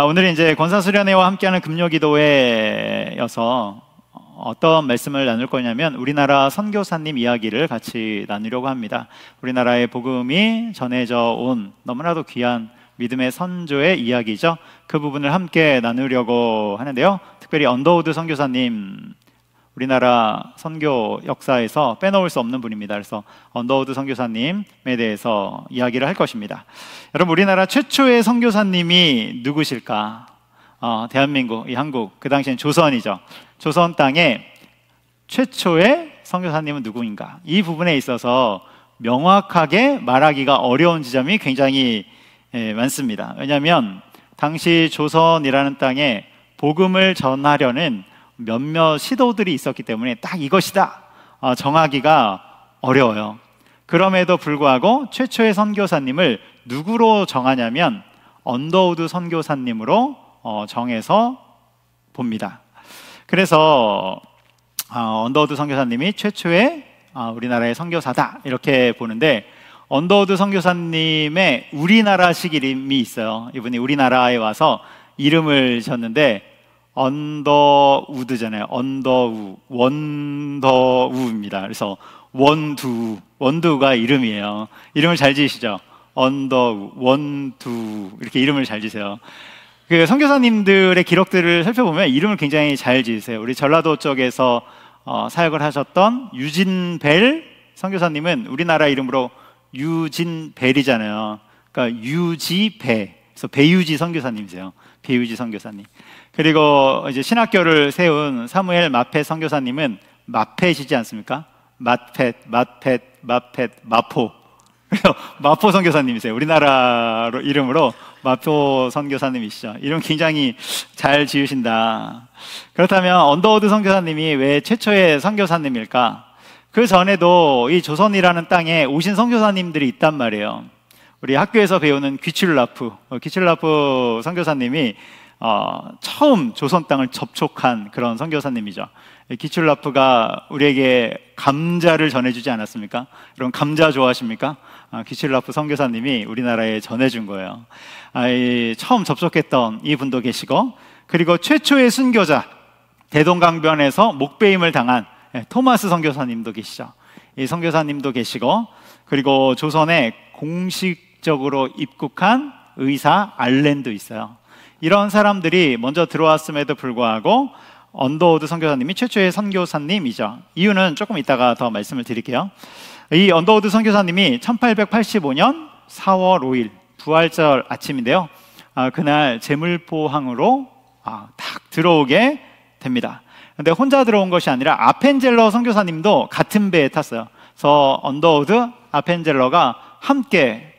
오늘은 이제 권사수련회와 함께하는 금요기도회여서 어떤 말씀을 나눌 거냐면 우리나라 선교사님 이야기를 같이 나누려고 합니다. 우리나라의 복음이 전해져 온 너무나도 귀한 믿음의 선조의 이야기죠. 그 부분을 함께 나누려고 하는데요. 특별히 언더우드 선교사님, 우리나라 선교 역사에서 빼놓을 수 없는 분입니다. 그래서 언더우드 선교사님에 대해서 이야기를 할 것입니다. 여러분, 우리나라 최초의 선교사님이 누구실까? 대한민국, 이 한국, 그 당시엔 조선이죠. 조선 땅에 최초의 선교사님은 누구인가? 이 부분에 있어서 명확하게 말하기가 어려운 지점이 굉장히 많습니다. 왜냐하면 당시 조선이라는 땅에 복음을 전하려는 몇몇 시도들이 있었기 때문에 딱 이것이다 정하기가 어려워요. 그럼에도 불구하고 최초의 선교사님을 누구로 정하냐면 언더우드 선교사님으로 정해서 봅니다. 그래서 언더우드 선교사님이 최초의 우리나라의 선교사다 이렇게 보는데, 언더우드 선교사님의 우리나라식 이름이 있어요. 이분이 우리나라에 와서 이름을 지었는데 언더우드잖아요. 언더우, 원더우입니다. 그래서 원두가 이름이에요. 이름을 잘 지으시죠? 언더우, 원두, 이렇게 이름을 잘 지세요. 그 선교사님들의 기록들을 살펴보면 이름을 굉장히 잘 지으세요. 우리 전라도 쪽에서 사역을 하셨던 유진벨 선교사님은 우리나라 이름으로 유진벨이잖아요. 그러니까 유지배, 그래서 배유지 선교사님이세요. 배유지 선교사님. 그리고 이제 신학교를 세운 사무엘 마펫 선교사님은 마펫이지 않습니까? 마포. 그래서 마포 선교사님이세요. 우리나라로 이름으로 마포 선교사님이시죠. 이름 굉장히 잘 지으신다. 그렇다면 언더우드 선교사님이 왜 최초의 선교사님일까? 그 전에도 이 조선이라는 땅에 오신 선교사님들이 있단 말이에요. 우리 학교에서 배우는 귀출라프 선교사님이 처음 조선 땅을 접촉한 그런 선교사님이죠. 귀출라프가 우리에게 감자를 전해주지 않았습니까? 여러분, 감자 좋아하십니까? 귀출라프 선교사님이 우리나라에 전해준 거예요. 처음 접촉했던 이 분도 계시고, 그리고 최초의 순교자, 대동강변에서 목배임을 당한 토마스 선교사님도 계시죠. 이 선교사님도 계시고, 그리고 조선에 공식적으로 입국한 의사 알렌도 있어요. 이런 사람들이 먼저 들어왔음에도 불구하고 언더우드 선교사님이 최초의 선교사님이죠. 이유는 조금 이따가 더 말씀을 드릴게요. 이 언더우드 선교사님이 1885년 4월 5일 부활절 아침인데요, 그날 제물포항으로 딱 들어오게 됩니다. 근데 혼자 들어온 것이 아니라 아펜젤러 선교사님도 같은 배에 탔어요. 그래서 언더우드, 아펜젤러가 함께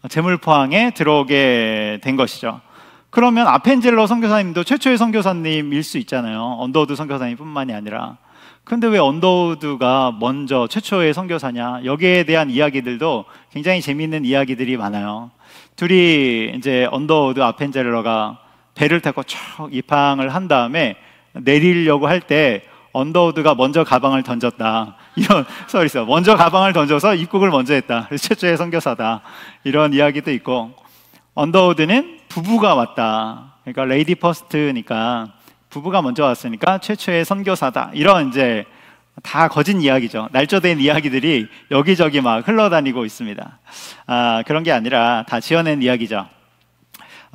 제물포항에 들어오게 된 것이죠. 그러면 아펜젤러 선교사님도 최초의 선교사님일 수 있잖아요. 언더우드 선교사님 뿐만이 아니라. 근데 왜 언더우드가 먼저 최초의 선교사냐? 여기에 대한 이야기들도 굉장히 재미있는 이야기들이 많아요. 둘이 이제 언더우드, 아펜젤러가 배를 타고 쭉 입항을 한 다음에 내리려고 할 때 언더우드가 먼저 가방을 던졌다, 이런 썰이 있어요. 먼저 가방을 던져서 입국을 먼저 했다. 그래서 최초의 선교사다, 이런 이야기도 있고, 언더우드는 부부가 왔다, 그러니까 레이디 퍼스트니까 부부가 먼저 왔으니까 최초의 선교사다, 이런 이제 다 거짓 이야기죠. 날조된 이야기들이 여기저기 막 흘러다니고 있습니다. 그런 게 아니라 다 지어낸 이야기죠.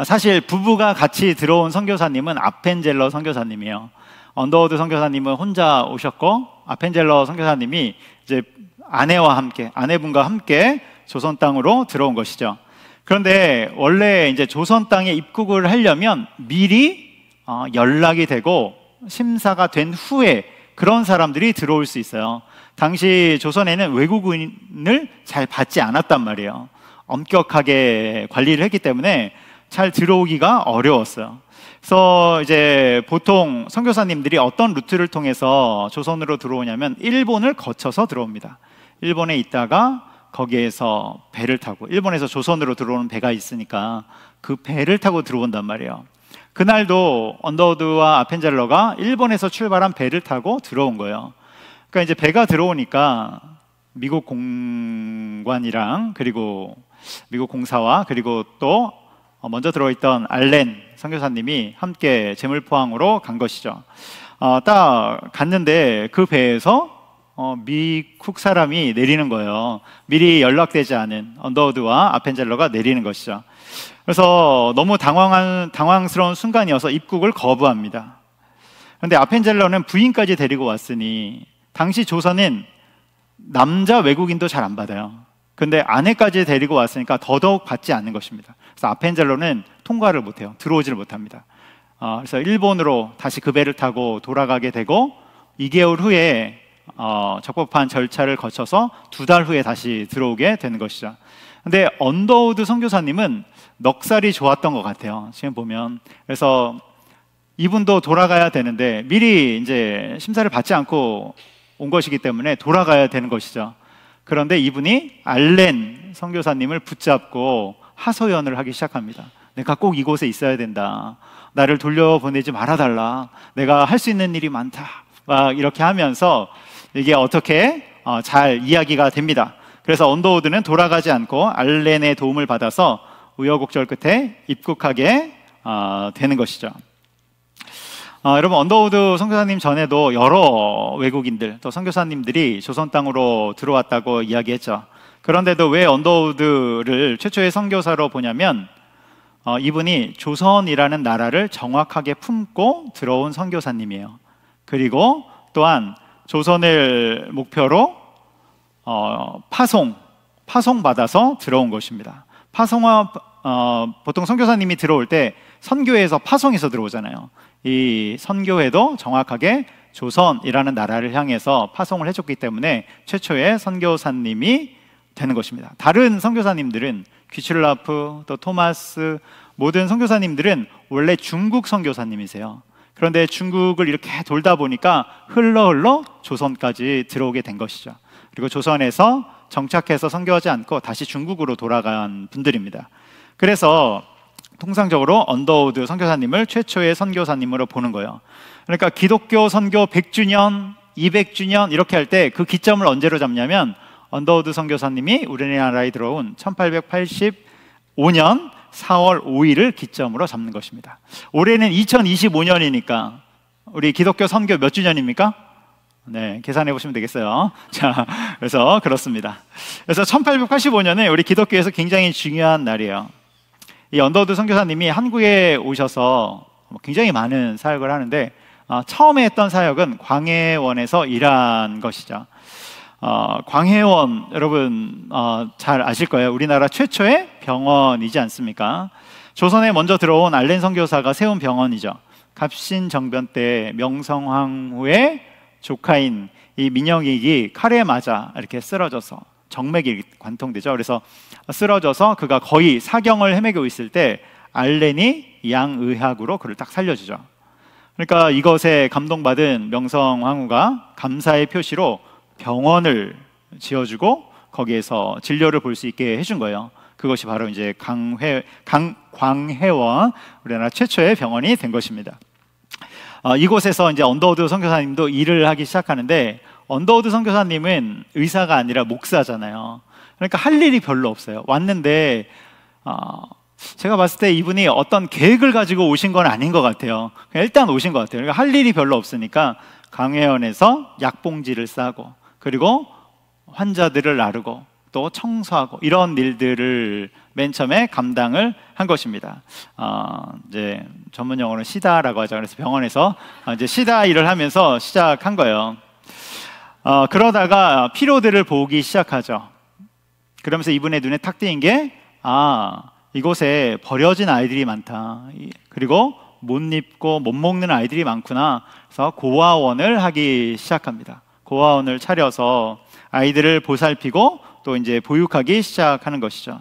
사실 부부가 같이 들어온 선교사님은 아펜젤러 선교사님이에요. 언더우드 선교사님은 혼자 오셨고, 아펜젤러 선교사님이 이제 아내분과 함께 조선 땅으로 들어온 것이죠. 그런데 원래 이제 조선 땅에 입국을 하려면 미리 연락이 되고 심사가 된 후에 그런 사람들이 들어올 수 있어요. 당시 조선에는 외국인을 잘 받지 않았단 말이에요. 엄격하게 관리를 했기 때문에 잘 들어오기가 어려웠어요. 그래서 이제 보통 선교사님들이 어떤 루트를 통해서 조선으로 들어오냐면 일본을 거쳐서 들어옵니다. 일본에 있다가 거기에서 배를 타고, 일본에서 조선으로 들어오는 배가 있으니까 그 배를 타고 들어온단 말이에요. 그날도 언더우드와 아펜젤러가 일본에서 출발한 배를 타고 들어온 거예요. 그러니까 이제 배가 들어오니까 미국 공관이랑, 그리고 미국 공사와, 그리고 또 먼저 들어있던 알렌 선교사님이 함께 제물포항으로 간 것이죠. 딱 갔는데 그 배에서 미국 사람이 내리는 거예요. 미리 연락되지 않은 언더우드와 아펜젤러가 내리는 것이죠. 그래서 너무 당황스러운 순간이어서 입국을 거부합니다. 그런데 아펜젤러는 부인까지 데리고 왔으니 당시 조선은 남자 외국인도 잘 안 받아요. 근데 아내까지 데리고 왔으니까 더더욱 받지 않는 것입니다. 그래서 아펜젤러는 통과를 못해요. 들어오지를 못합니다. 그래서 일본으로 다시 그 배를 타고 돌아가게 되고 2개월 후에 적법한 절차를 거쳐서 2달 후에 다시 들어오게 되는 것이죠. 근데 언더우드 선교사님은 넉살이 좋았던 것 같아요. 지금 보면. 그래서 이분도 돌아가야 되는데 미리 이제 심사를 받지 않고 온 것이기 때문에 돌아가야 되는 것이죠. 그런데 이분이 알렌 선교사님을 붙잡고 하소연을 하기 시작합니다. 내가 꼭 이곳에 있어야 된다. 나를 돌려보내지 말아달라. 내가 할 수 있는 일이 많다. 막 이렇게 하면서 이게 어떻게 잘 이야기가 됩니다. 그래서 언더우드는 돌아가지 않고 알렌의 도움을 받아서 우여곡절 끝에 입국하게 되는 것이죠. 여러분, 언더우드 선교사님 전에도 여러 외국인들 또 선교사님들이 조선 땅으로 들어왔다고 이야기했죠. 그런데도 왜 언더우드를 최초의 선교사로 보냐면 이분이 조선이라는 나라를 정확하게 품고 들어온 선교사님이에요. 그리고 또한 조선을 목표로 파송받아서 들어온 것입니다. 보통 선교사님이 들어올 때 선교회에서 파송해서 들어오잖아요. 이 선교회도 정확하게 조선이라는 나라를 향해서 파송을 해줬기 때문에 최초의 선교사님이 되는 것입니다. 다른 선교사님들은 귀출라프, 또 토마스, 모든 선교사님들은 원래 중국 선교사님이세요. 그런데 중국을 이렇게 돌다 보니까 흘러 조선까지 들어오게 된 것이죠. 그리고 조선에서 정착해서 선교하지 않고 다시 중국으로 돌아간 분들입니다. 그래서 통상적으로 언더우드 선교사님을 최초의 선교사님으로 보는 거예요. 그러니까 기독교 선교 100주년, 200주년 이렇게 할 때 그 기점을 언제로 잡냐면 언더우드 선교사님이 우리나라에 들어온 1885년 4월 5일을 기점으로 잡는 것입니다. 올해는 2025년이니까 우리 기독교 선교 몇 주년입니까? 네, 계산해 보시면 되겠어요. 자, 그래서 그렇습니다. 그래서 1885년에 우리 기독교에서 굉장히 중요한 날이에요. 이 언더우드 선교사님이 한국에 오셔서 굉장히 많은 사역을 하는데 처음에 했던 사역은 광해원에서 일한 것이죠. 광해원 여러분 잘 아실 거예요. 우리나라 최초의 병원이지 않습니까? 조선에 먼저 들어온 알렌 선교사가 세운 병원이죠. 갑신정변 때 명성황후의 조카인 이 민영익이 칼에 맞아 이렇게 쓰러져서 정맥이 관통되죠. 그래서 쓰러져서 그가 거의 사경을 헤매고 있을 때 알렌이 양의학으로 그를 딱 살려주죠. 그러니까 이것에 감동받은 명성황후가 감사의 표시로 병원을 지어주고 거기에서 진료를 볼 수 있게 해준 거예요. 그것이 바로 이제 광해원, 우리나라 최초의 병원이 된 것입니다. 이곳에서 이제 언더우드 선교사님도 일을 하기 시작하는데 언더우드 선교사님은 의사가 아니라 목사잖아요. 그러니까 할 일이 별로 없어요. 왔는데 제가 봤을 때 이분이 어떤 계획을 가지고 오신 건 아닌 것 같아요. 그냥 일단 오신 것 같아요. 그러니까 할 일이 별로 없으니까 강회원에서 약봉지를 싸고 그리고 환자들을 나르고 또 청소하고 이런 일들을 맨 처음에 감당을 한 것입니다. 이제 전문 용어는 시다라고 하죠. 그래서 병원에서 이제 시다 일을 하면서 시작한 거예요. 그러다가 피로들을 보기 시작하죠. 그러면서 이분의 눈에 탁 띄인 게 이곳에 버려진 아이들이 많다. 그리고 못 입고 못 먹는 아이들이 많구나. 그래서 고아원을 하기 시작합니다. 고아원을 차려서 아이들을 보살피고 또 이제 보육하기 시작하는 것이죠.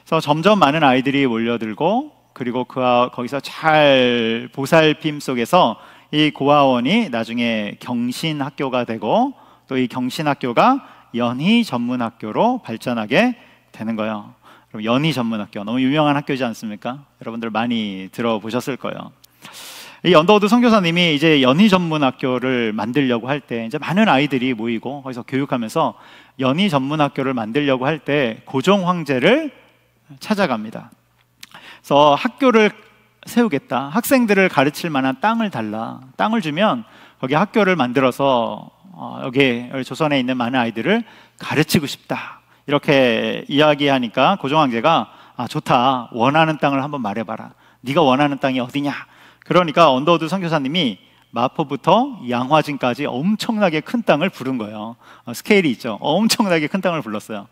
그래서 점점 많은 아이들이 몰려들고 그리고 거기서 잘 보살핌 속에서 이 고아원이 나중에 경신학교가 되고 또 이 경신학교가 연희 전문학교로 발전하게 되는 거예요. 연희 전문학교 너무 유명한 학교지 않습니까? 여러분들 많이 들어보셨을 거예요. 이 언더우드 선교사님이 이제 연희 전문학교를 만들려고 할 때 이제 많은 아이들이 모이고 거기서 교육하면서 연희 전문학교를 만들려고 할 때 고종 황제를 찾아갑니다. 그래서 학교를 세우겠다. 학생들을 가르칠 만한 땅을 달라. 땅을 주면 거기 학교를 만들어서 여기 조선에 있는 많은 아이들을 가르치고 싶다. 이렇게 이야기하니까 고종황제가 좋다. 원하는 땅을 한번 말해봐라. 네가 원하는 땅이 어디냐? 그러니까 언더우드 선교사님이 마포부터 양화진까지 엄청나게 큰 땅을 부른 거예요. 스케일이 있죠. 엄청나게 큰 땅을 불렀어요.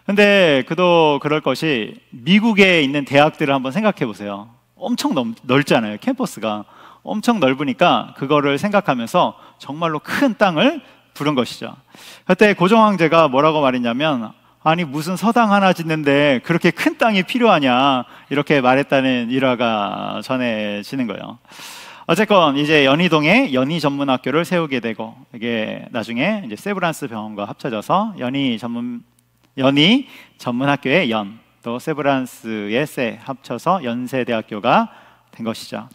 근데 그도 그럴 것이 미국에 있는 대학들을 한번 생각해 보세요. 엄청 넓잖아요. 캠퍼스가 엄청 넓으니까 그거를 생각하면서 정말로 큰 땅을 부른 것이죠. 그때 고종황제가 뭐라고 말했냐면, 아니 무슨 서당 하나 짓는데 그렇게 큰 땅이 필요하냐, 이렇게 말했다는 일화가 전해지는 거예요. 어쨌건 이제 연희동에 연희전문학교를 세우게 되고, 이게 나중에 이제 세브란스 병원과 합쳐져서 연희전문학교의 연, 또 세브란스의 세 합쳐서 연세대학교가 된 것이죠.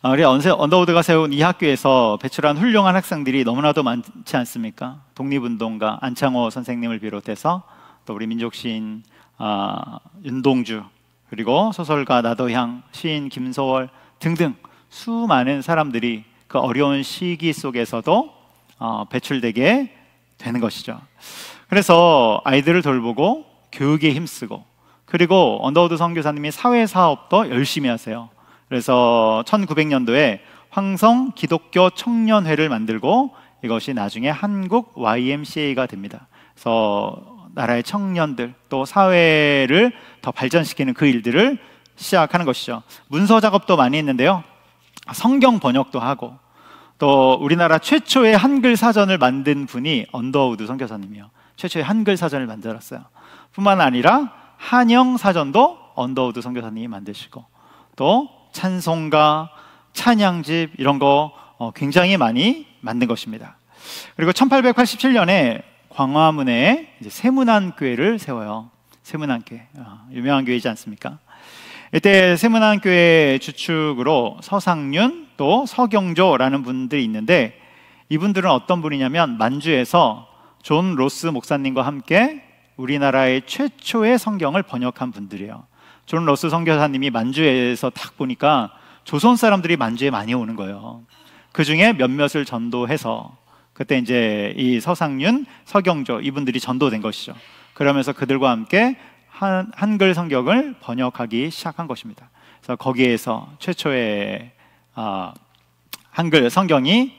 우리 언더우드가 세운 이 학교에서 배출한 훌륭한 학생들이 너무나도 많지 않습니까? 독립운동가 안창호 선생님을 비롯해서 또 우리 민족시인 윤동주, 그리고 소설가 나도향, 시인 김소월 등등 수많은 사람들이 그 어려운 시기 속에서도 배출되게 되는 것이죠. 그래서 아이들을 돌보고 교육에 힘쓰고, 그리고 언더우드 선교사님이 사회사업도 열심히 하세요. 그래서 1900년도에 황성 기독교 청년회를 만들고, 이것이 나중에 한국 YMCA가 됩니다. 그래서 나라의 청년들 또 사회를 더 발전시키는 그 일들을 시작하는 것이죠. 문서 작업도 많이 했는데요. 성경 번역도 하고, 또 우리나라 최초의 한글 사전을 만든 분이 언더우드 선교사님이요. 최초의 한글 사전을 만들었어요. 뿐만 아니라 한영 사전도 언더우드 선교사님이 만드시고, 또 찬송가, 찬양집 이런 거 굉장히 많이 만든 것입니다. 그리고 1887년에 광화문에 이제 세문안교회를 세워요. 세문안교회, 유명한 교회이지 않습니까? 이때 세문안교회 주축으로 서상륜 또 서경조라는 분들이 있는데, 이분들은 어떤 분이냐면 만주에서 존 로스 목사님과 함께 우리나라의 최초의 성경을 번역한 분들이에요. 존 로스 선교사님이 만주에서 딱 보니까 조선 사람들이 만주에 많이 오는 거예요. 그 중에 몇몇을 전도해서 그때 이제 이 서상륜, 서경조 이분들이 전도된 것이죠. 그러면서 그들과 함께 한글 성경을 번역하기 시작한 것입니다. 그래서 거기에서 최초의 한글 성경이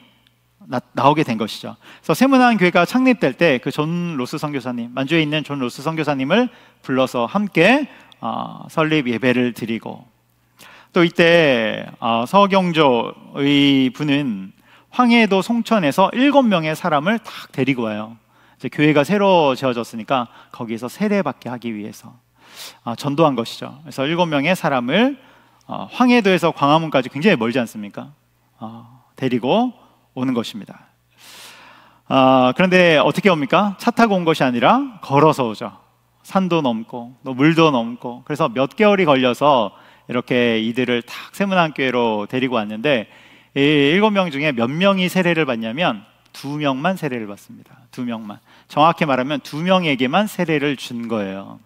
나오게 된 것이죠. 그래서 세문안 교회가 창립될 때 그 존 로스 선교사님, 만주에 있는 존 로스 선교사님을 불러서 함께 설립 예배를 드리고, 또 이때 서경조의 분은 황해도 송천에서 7명의 사람을 딱 데리고 와요. 이제 교회가 새로 지어졌으니까 거기에서 세례받게 하기 위해서 전도한 것이죠. 그래서 7명의 사람을 황해도에서 광화문까지 굉장히 멀지 않습니까? 데리고 오는 것입니다. 그런데 어떻게 옵니까? 차 타고 온 것이 아니라 걸어서 오죠. 산도 넘고 또 물도 넘고. 그래서 몇 개월이 걸려서 이렇게 이들을 탁 세문안교회로 데리고 왔는데, 이 7명 중에 몇 명이 세례를 받냐면 2명만 세례를 받습니다. 2명만. 정확히 말하면 2명에게만 세례를 준 거예요.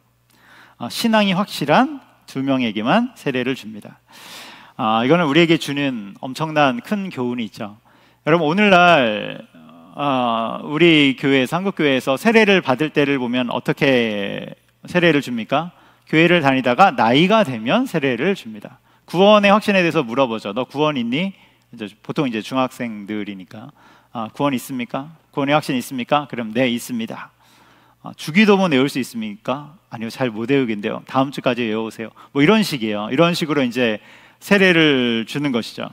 신앙이 확실한 2명에게만 세례를 줍니다. 이거는 우리에게 주는 엄청난 큰 교훈이 있죠. 여러분, 오늘날 우리 교회에서, 한국교회에서 세례를 받을 때를 보면 어떻게 세례를 줍니까? 교회를 다니다가 나이가 되면 세례를 줍니다. 구원의 확신에 대해서 물어보죠. 너 구원 있니? 보통 이제 중학생들이니까 구원 있습니까? 구원의 확신 있습니까? 그럼 네, 있습니다. 주기도문 외울 수 있습니까? 아니요, 잘 못 외우겠는데요. 다음 주까지 외우세요. 뭐 이런 식이에요. 이런 식으로 이제 세례를 주는 것이죠.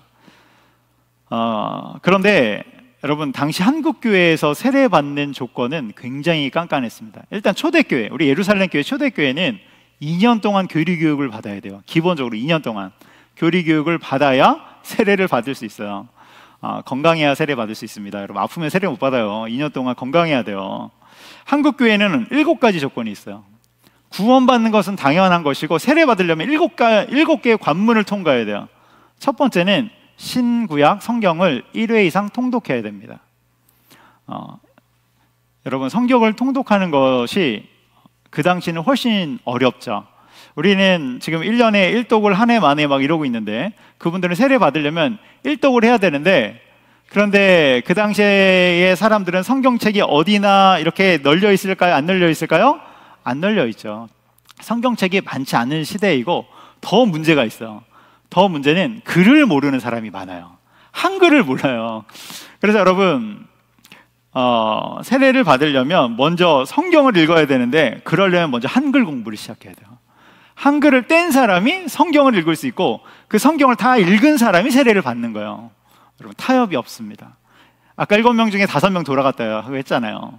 그런데 여러분, 당시 한국교회에서 세례받는 조건은 굉장히 깐깐했습니다. 일단 초대교회, 우리 예루살렘 교회 초대교회는 2년 동안 교리교육을 받아야 돼요. 기본적으로 2년 동안 교리교육을 받아야 세례를 받을 수 있어요. 건강해야 세례 받을 수 있습니다. 여러분, 아프면 세례 못 받아요. 2년 동안 건강해야 돼요. 한국교회는 7가지 조건이 있어요. 구원받는 것은 당연한 것이고, 세례 받으려면 7개의 관문을 통과해야 돼요. 첫 번째는 신구약 성경을 1회 이상 통독해야 됩니다. 여러분, 성경을 통독하는 것이 그 당시는 훨씬 어렵죠. 우리는 지금 1년에 1독을 한 해 만에 막 이러고 있는데, 그분들은 세례 받으려면 1독을 해야 되는데, 그런데 그 당시의 사람들은 성경책이 어디나 이렇게 널려 있을까요? 안 널려 있을까요? 안 널려 있죠. 성경책이 많지 않은 시대이고, 더 문제가 있어요. 더 문제는 글을 모르는 사람이 많아요. 한글을 몰라요. 그래서 여러분, 세례를 받으려면 먼저 성경을 읽어야 되는데, 그러려면 먼저 한글 공부를 시작해야 돼요. 한글을 뗀 사람이 성경을 읽을 수 있고, 그 성경을 다 읽은 사람이 세례를 받는 거예요. 여러분, 타협이 없습니다. 아까 7명 중에 5명 돌아갔다 하고 했잖아요.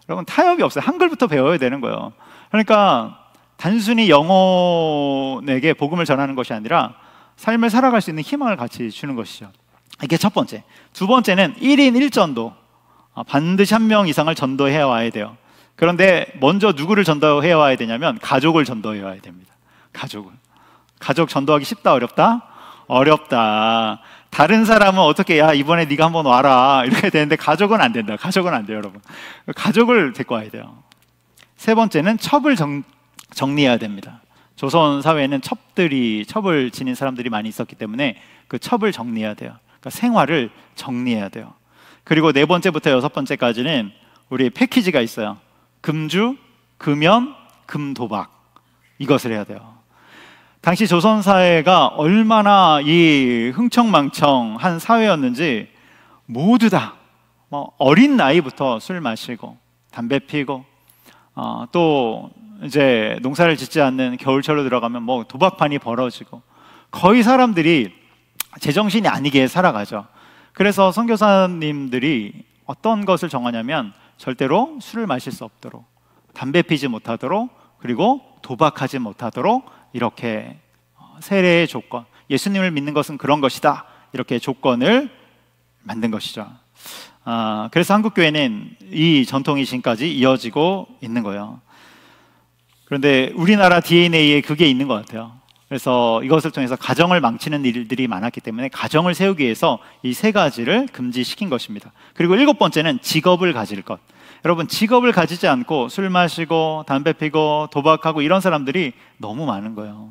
여러분, 타협이 없어요. 한글부터 배워야 되는 거예요. 그러니까 단순히 영혼에게 복음을 전하는 것이 아니라 삶을 살아갈 수 있는 희망을 같이 주는 것이죠. 이게 첫 번째. 두 번째는 1인 1전도. 반드시 한 명 이상을 전도해 와야 돼요. 그런데 먼저 누구를 전도해 와야 되냐면 가족을 전도해 와야 됩니다. 가족 전도하기 쉽다, 어렵다? 어렵다. 다른 사람은 어떻게, 야, 이번에 네가 한번 와라 이렇게 되는데, 가족은 안 된다. 가족은 안 돼요, 여러분. 가족을 데리고 와야 돼요. 세 번째는 첩을 정리해야 됩니다. 조선 사회에는 첩을 지닌 사람들이 많이 있었기 때문에 그 첩을 정리해야 돼요. 그러니까 생활을 정리해야 돼요. 그리고 네 번째부터 여섯 번째까지는 우리 패키지가 있어요. 금주, 금연, 금도박. 이것을 해야 돼요. 당시 조선 사회가 얼마나 이 흥청망청한 사회였는지, 모두 다 어린 나이부터 술 마시고 담배 피고, 또 이제 농사를 짓지 않는 겨울철로 들어가면 도박판이 벌어지고, 거의 사람들이 제정신이 아니게 살아가죠. 그래서 선교사님들이 어떤 것을 정하냐면, 절대로 술을 마실 수 없도록, 담배 피지 못하도록, 그리고 도박하지 못하도록, 이렇게 세례의 조건, 예수님을 믿는 것은 그런 것이다, 이렇게 조건을 만든 것이죠. 그래서 한국교회는 이 전통이 지금까지 이어지고 있는 거예요. 그런데 우리나라 DNA에 그게 있는 것 같아요. 그래서 이것을 통해서 가정을 망치는 일들이 많았기 때문에 가정을 세우기 위해서 이 세 가지를 금지시킨 것입니다. 그리고 7번째는 직업을 가질 것. 여러분, 직업을 가지지 않고 술 마시고 담배 피고 도박하고 이런 사람들이 너무 많은 거예요.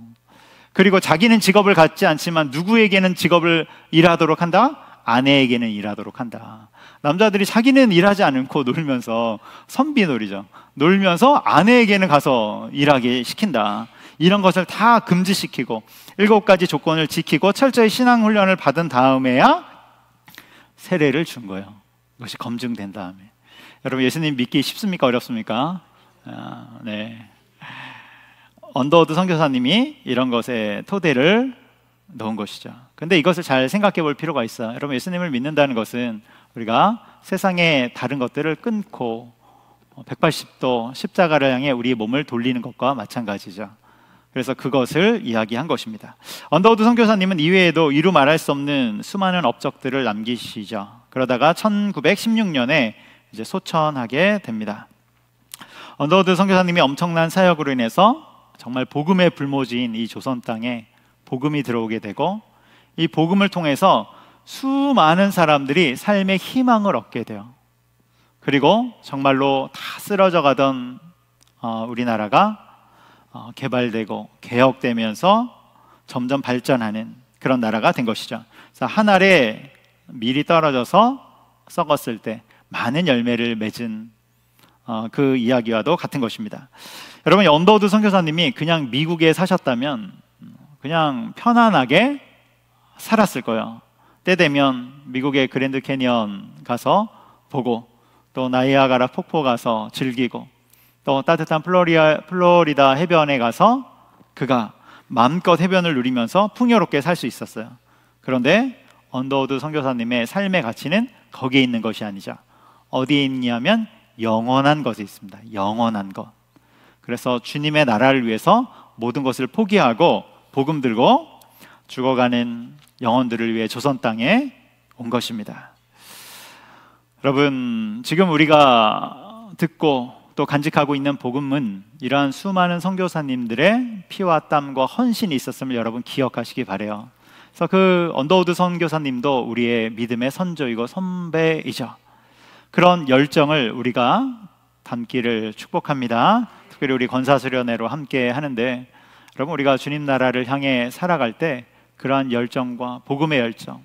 그리고 자기는 직업을 갖지 않지만 누구에게는 직업을 일하도록 한다? 아내에게는 일하도록 한다. 남자들이 자기는 일하지 않고 놀면서 선비놀이죠. 놀면서 아내에게는 가서 일하게 시킨다. 이런 것을 다 금지시키고 7가지 조건을 지키고 철저히 신앙훈련을 받은 다음에야 세례를 준 거예요. 이것이 검증된 다음에. 여러분, 예수님 믿기 쉽습니까? 어렵습니까? 네. 언더우드 선교사님이 이런 것에 토대를 넣은 것이죠. 근데 이것을 잘 생각해 볼 필요가 있어요. 여러분, 예수님을 믿는다는 것은 우리가 세상의 다른 것들을 끊고 180도 십자가를 향해 우리의 몸을 돌리는 것과 마찬가지죠. 그래서 그것을 이야기한 것입니다. 언더우드 선교사님은 이외에도 이루 말할 수 없는 수많은 업적들을 남기시죠. 그러다가 1916년에 이제 소천하게 됩니다. 언더우드 선교사님이 엄청난 사역으로 인해서 정말 복음의 불모지인 이 조선 땅에 복음이 들어오게 되고, 이 복음을 통해서 수많은 사람들이 삶의 희망을 얻게 돼요. 그리고 정말로 다 쓰러져 가던 우리나라가 개발되고 개혁되면서 점점 발전하는 그런 나라가 된 것이죠. 그래서 한 알에 밀이 떨어져서 썩었을 때 많은 열매를 맺은 그 이야기와도 같은 것입니다. 여러분, 언더우드 선교사님이 그냥 미국에 사셨다면 그냥 편안하게 살았을 거예요. 때 되면 미국의 그랜드 캐니언 가서 보고, 또 나이아가라 폭포 가서 즐기고, 또 따뜻한 플로리다 해변에 가서 그가 마음껏 해변을 누리면서 풍요롭게 살 수 있었어요. 그런데 언더우드 선교사님의 삶의 가치는 거기에 있는 것이 아니죠. 어디에 있냐면 영원한 것에 있습니다. 영원한 것. 그래서 주님의 나라를 위해서 모든 것을 포기하고 복음 들고 죽어가는 영혼들을 위해 조선 땅에 온 것입니다. 여러분, 지금 우리가 듣고 또 간직하고 있는 복음은 이러한 수많은 선교사님들의 피와 땀과 헌신이 있었음을 여러분 기억하시기 바라요. 그래서 그 언더우드 선교사님도 우리의 믿음의 선조이고 선배이죠. 그런 열정을 우리가 담기를 축복합니다. 특별히 우리 권사수련회로 함께 하는데, 여러분, 우리가 주님 나라를 향해 살아갈 때 그러한 열정과 복음의 열정,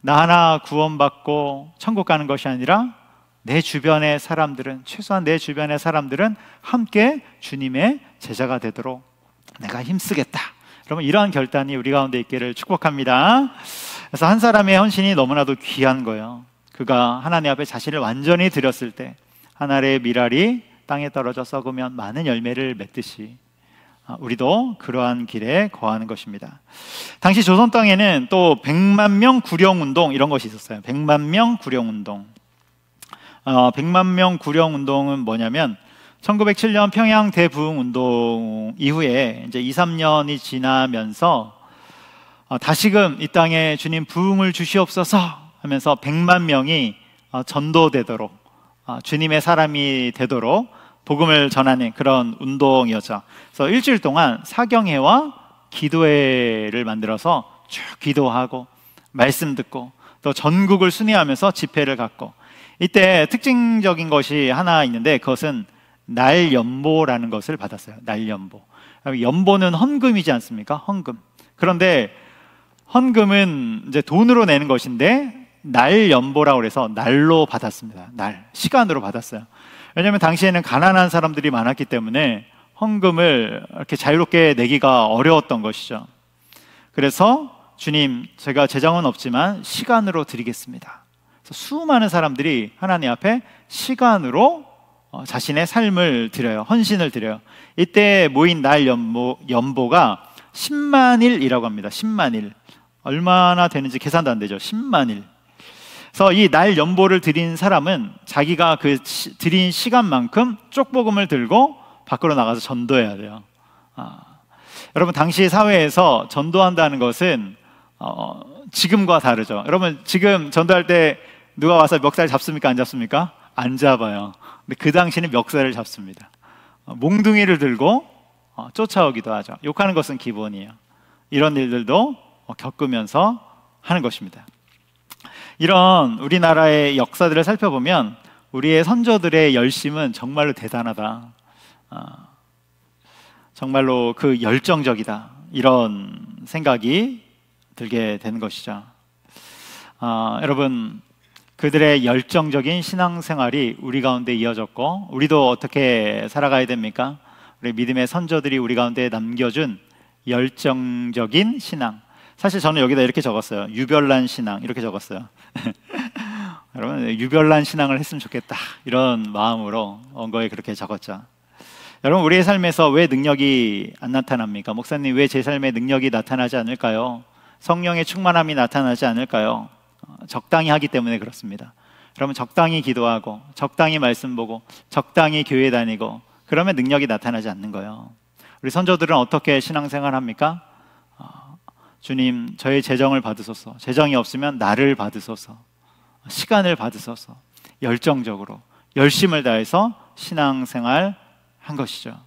나 하나 구원받고 천국 가는 것이 아니라 내 주변의 사람들은, 최소한 내 주변의 사람들은 함께 주님의 제자가 되도록 내가 힘쓰겠다. 여러분, 이러한 결단이 우리 가운데 있기를 축복합니다. 그래서 한 사람의 헌신이 너무나도 귀한 거예요. 그가 하나님 앞에 자신을 완전히 드렸을 때 한 알의 밀알이 땅에 떨어져 썩으면 많은 열매를 맺듯이 우리도 그러한 길에 거하는 것입니다. 당시 조선 땅에는 또 100만 명 구령운동 이런 것이 있었어요. 100만 명 구령운동. 100만 명 구령운동은 뭐냐면 1907년 평양 대부흥운동 이후에 이제 2, 3년이 지나면서 다시금 이 땅에 주님 부흥을 주시옵소서 하면서 100만 명이 전도되도록, 주님의 사람이 되도록 복음을 전하는 그런 운동이었죠. 그래서 일주일 동안 사경회와 기도회를 만들어서 쭉 기도하고 말씀 듣고 또 전국을 순회하면서 집회를 갖고, 이때 특징적인 것이 하나 있는데 그것은 날연보라는 것을 받았어요. 날연보. 연보는 헌금이지 않습니까? 헌금. 그런데 헌금은 이제 돈으로 내는 것인데 날연보라고 해서 날로 받았습니다. 날, 시간으로 받았어요. 왜냐하면 당시에는 가난한 사람들이 많았기 때문에 헌금을 이렇게 자유롭게 내기가 어려웠던 것이죠. 그래서 주님, 제가 재정은 없지만 시간으로 드리겠습니다. 그래서 수많은 사람들이 하나님 앞에 시간으로 자신의 삶을 드려요. 헌신을 드려요. 이때 모인 날 연보가 10만 일이라고 합니다. 10만 일. 얼마나 되는지 계산도 안 되죠. 10만 일. 그래서 이 날 연보를 드린 사람은 자기가 그 드린 시간만큼 쪽복음을 들고 밖으로 나가서 전도해야 돼요. 여러분, 당시 사회에서 전도한다는 것은 지금과 다르죠. 여러분, 지금 전도할 때 누가 와서 멱살 잡습니까? 안 잡습니까? 안 잡아요. 근데 그 당시는 멱살을 잡습니다. 몽둥이를 들고 쫓아오기도 하죠. 욕하는 것은 기본이에요. 이런 일들도 겪으면서 하는 것입니다. 이런 우리나라의 역사들을 살펴보면 우리의 선조들의 열심은 정말로 대단하다, 정말로 그 열정적이다, 이런 생각이 들게 되는 것이죠. 여러분, 그들의 열정적인 신앙생활이 우리 가운데 이어졌고, 우리도 어떻게 살아가야 됩니까? 우리 믿음의 선조들이 우리 가운데 남겨준 열정적인 신앙. 사실 저는 여기다 이렇게 적었어요. 유별난 신앙, 이렇게 적었어요. 여러분, 유별난 신앙을 했으면 좋겠다, 이런 마음으로 언거에 그렇게 적었죠. 여러분, 우리의 삶에서 왜 능력이 안 나타납니까? 목사님, 왜 제 삶에 능력이 나타나지 않을까요? 성령의 충만함이 나타나지 않을까요? 적당히 하기 때문에 그렇습니다. 그러면 적당히 기도하고 적당히 말씀 보고 적당히 교회 다니고 그러면 능력이 나타나지 않는 거예요. 우리 선조들은 어떻게 신앙생활 합니까? 주님, 저의 재정을 받으소서. 재정이 없으면 나를 받으소서. 시간을 받으소서. 열정적으로 열심을 다해서 신앙생활 한 것이죠.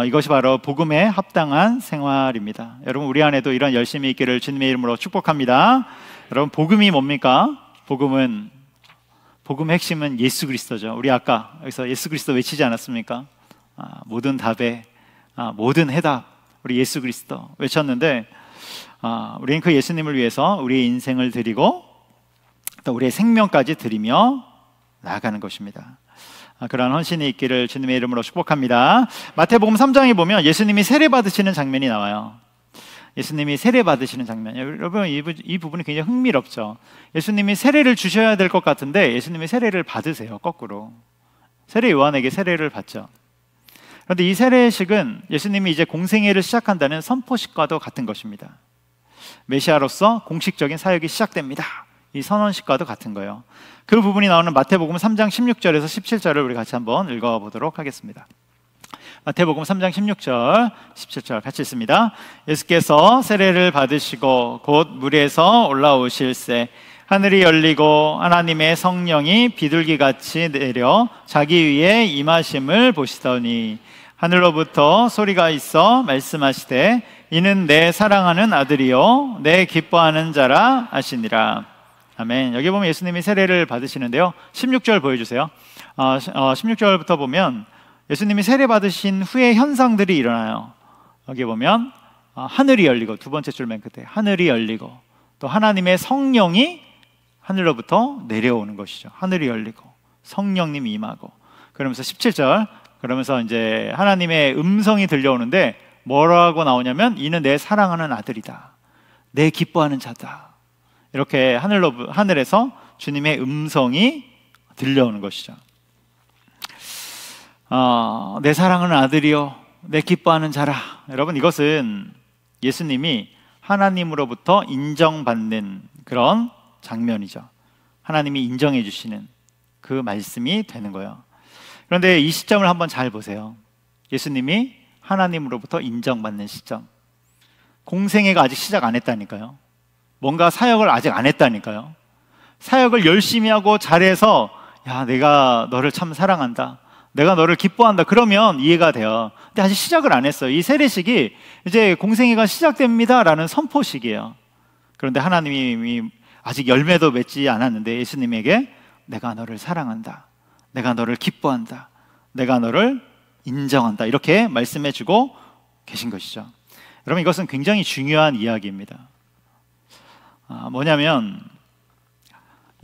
이것이 바로 복음에 합당한 생활입니다. 여러분, 우리 안에도 이런 열심이 있기를 주님의 이름으로 축복합니다. 여러분, 복음이 뭡니까? 복음의 핵심은 예수 그리스도죠. 우리 아까 여기서 예수 그리스도 외치지 않았습니까? 모든 답에 모든 해답, 우리 예수 그리스도 외쳤는데, 우리는 그 예수님을 위해서 우리의 인생을 드리고 또 우리의 생명까지 드리며 나아가는 것입니다. 그러한 헌신이 있기를 주님의 이름으로 축복합니다. 마태복음 3장에 보면 예수님이 세례 받으시는 장면이 나와요. 예수님이 세례 받으시는 장면. 여러분, 이 부분이 굉장히 흥미롭죠. 예수님이 세례를 주셔야 될 것 같은데 예수님이 세례를 받으세요. 거꾸로 세례 요한에게 세례를 받죠. 그런데 이 세례식은 예수님이 이제 공생애를 시작한다는 선포식과도 같은 것입니다. 메시아로서 공식적인 사역이 시작됩니다, 이 선언식과도 같은 거예요. 그 부분이 나오는 마태복음 3장 16절에서 17절을 우리 같이 한번 읽어보도록 하겠습니다. 마태복음 3장 16절 17절 같이 읽습니다. 예수께서 세례를 받으시고 곧 물에서 올라오실새 하늘이 열리고 하나님의 성령이 비둘기같이 내려 자기 위에 임하심을 보시더니 하늘로부터 소리가 있어 말씀하시되 이는 내 사랑하는 아들이요 내 기뻐하는 자라 하시니라. 아멘. 여기 보면 예수님이 세례를 받으시는데요, 16절 보여주세요. 16절부터 보면 예수님이 세례 받으신 후에 현상들이 일어나요. 여기 보면 하늘이 열리고, 두 번째 줄 맨 끝에 하늘이 열리고, 또 하나님의 성령이 하늘로부터 내려오는 것이죠. 하늘이 열리고 성령님이 임하고, 그러면서 17절, 그러면서 이제 하나님의 음성이 들려오는데 뭐라고 나오냐면, 이는 내 사랑하는 아들이다, 내 기뻐하는 자다. 이렇게 하늘에서 주님의 음성이 들려오는 것이죠. 내 사랑하는 아들이요, 내 기뻐하는 자라. 여러분, 이것은 예수님이 하나님으로부터 인정받는 그런 장면이죠. 하나님이 인정해 주시는 그 말씀이 되는 거예요. 그런데 이 시점을 한번 잘 보세요. 예수님이 하나님으로부터 인정받는 시점, 공생애가 아직 시작 안 했다니까요. 뭔가 사역을 아직 안 했다니까요. 사역을 열심히 하고 잘해서, 야, 내가 너를 참 사랑한다, 내가 너를 기뻐한다, 그러면 이해가 돼요. 근데 아직 시작을 안 했어요. 이 세례식이 이제 공생애가 시작됩니다 라는 선포식이에요. 그런데 하나님이 아직 열매도 맺지 않았는데 예수님에게 내가 너를 사랑한다, 내가 너를 기뻐한다, 내가 너를 인정한다, 이렇게 말씀해 주고 계신 것이죠. 여러분, 이것은 굉장히 중요한 이야기입니다. 뭐냐면,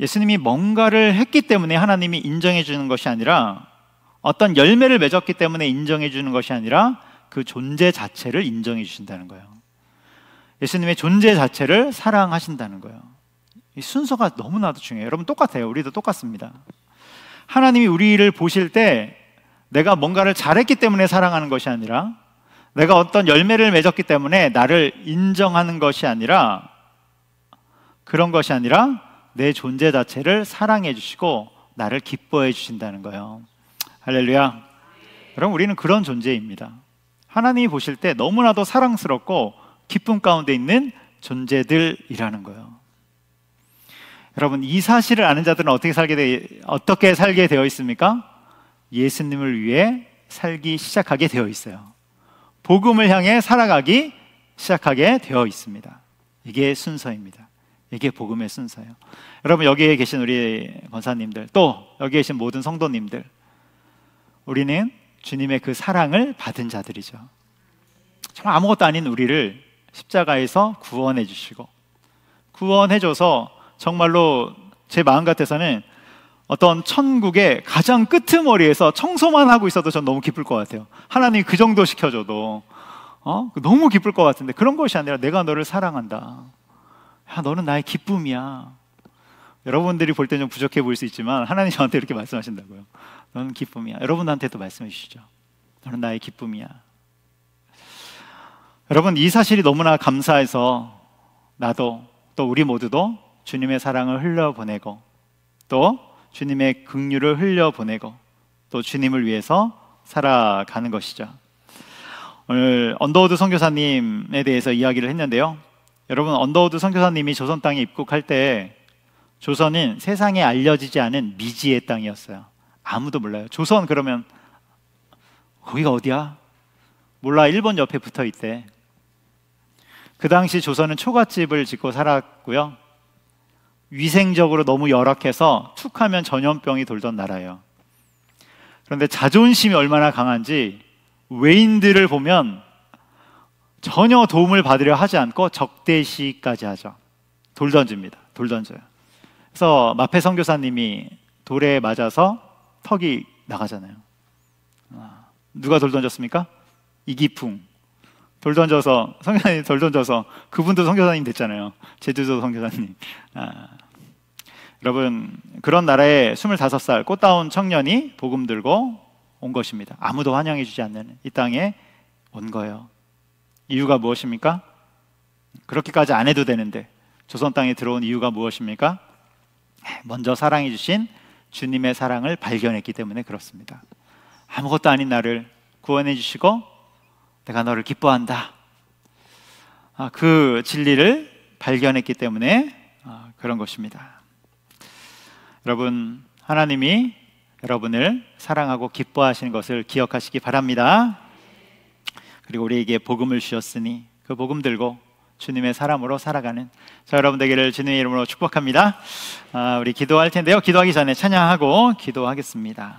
예수님이 뭔가를 했기 때문에 하나님이 인정해 주는 것이 아니라, 어떤 열매를 맺었기 때문에 인정해 주는 것이 아니라 그 존재 자체를 인정해 주신다는 거예요. 예수님의 존재 자체를 사랑하신다는 거예요. 이 순서가 너무나도 중요해요. 여러분, 똑같아요. 우리도 똑같습니다. 하나님이 우리를 보실 때 내가 뭔가를 잘했기 때문에 사랑하는 것이 아니라, 내가 어떤 열매를 맺었기 때문에 나를 인정하는 것이 아니라, 그런 것이 아니라 내 존재 자체를 사랑해 주시고 나를 기뻐해 주신다는 거예요. 할렐루야. 여러분, 우리는 그런 존재입니다. 하나님이 보실 때 너무나도 사랑스럽고 기쁨 가운데 있는 존재들이라는 거예요. 여러분, 이 사실을 아는 자들은 어떻게 살게 되어 있습니까? 예수님을 위해 살기 시작하게 되어 있어요. 복음을 향해 살아가기 시작하게 되어 있습니다. 이게 순서입니다. 이게 복음의 순서예요. 여러분, 여기에 계신 우리 권사님들, 또 여기 계신 모든 성도님들, 우리는 주님의 그 사랑을 받은 자들이죠. 정말 아무것도 아닌 우리를 십자가에서 구원해 주시고, 구원해 줘서 정말로 제 마음 같아서는 어떤 천국의 가장 끄트머리에서 청소만 하고 있어도 전 너무 기쁠 것 같아요. 하나님이 그 정도 시켜줘도 너무 기쁠 것 같은데, 그런 것이 아니라 내가 너를 사랑한다, 야, 너는 나의 기쁨이야. 여러분들이 볼 때 좀 부족해 보일 수 있지만 하나님 저한테 이렇게 말씀하신다고요. 너는 기쁨이야. 여러분한테도 말씀해 주시죠. 너는 나의 기쁨이야. 여러분, 이 사실이 너무나 감사해서 나도, 또 우리 모두도 주님의 사랑을 흘려보내고, 또 주님의 긍휼을 흘려보내고, 또 주님을 위해서 살아가는 것이죠. 오늘 언더우드 선교사님에 대해서 이야기를 했는데요. 여러분, 언더우드 선교사님이 조선 땅에 입국할 때 조선은 세상에 알려지지 않은 미지의 땅이었어요. 아무도 몰라요. 조선 그러면 거기가 어디야? 몰라. 일본 옆에 붙어 있대. 그 당시 조선은 초가집을 짓고 살았고요. 위생적으로 너무 열악해서 툭 하면 전염병이 돌던 나라예요. 그런데 자존심이 얼마나 강한지 외인들을 보면 전혀 도움을 받으려 하지 않고 적대시까지 하죠. 돌 던집니다. 돌 던져요. 그래서 마페 선교사님이 돌에 맞아서 턱이 나가잖아요. 누가 돌 던졌습니까? 이기풍. 돌 던져서, 선교사님 돌 던져서 그분도 선교사님 됐잖아요. 제주도 선교사님. 여러분, 그런 나라에 25살 꽃다운 청년이 복음 들고 온 것입니다. 아무도 환영해 주지 않는 이 땅에 온 거예요. 이유가 무엇입니까? 그렇게까지 안 해도 되는데 조선 땅에 들어온 이유가 무엇입니까? 먼저 사랑해 주신 주님의 사랑을 발견했기 때문에 그렇습니다. 아무것도 아닌 나를 구원해 주시고 내가 너를 기뻐한다, 그 진리를 발견했기 때문에 그런 것입니다. 여러분, 하나님이 여러분을 사랑하고 기뻐하시는 것을 기억하시기 바랍니다. 그리고 우리에게 복음을 주셨으니 그 복음 들고 주님의 사람으로 살아가는 여러분 되기를 주님의 이름으로 축복합니다. 우리 기도할 텐데요. 기도하기 전에 찬양하고 기도하겠습니다.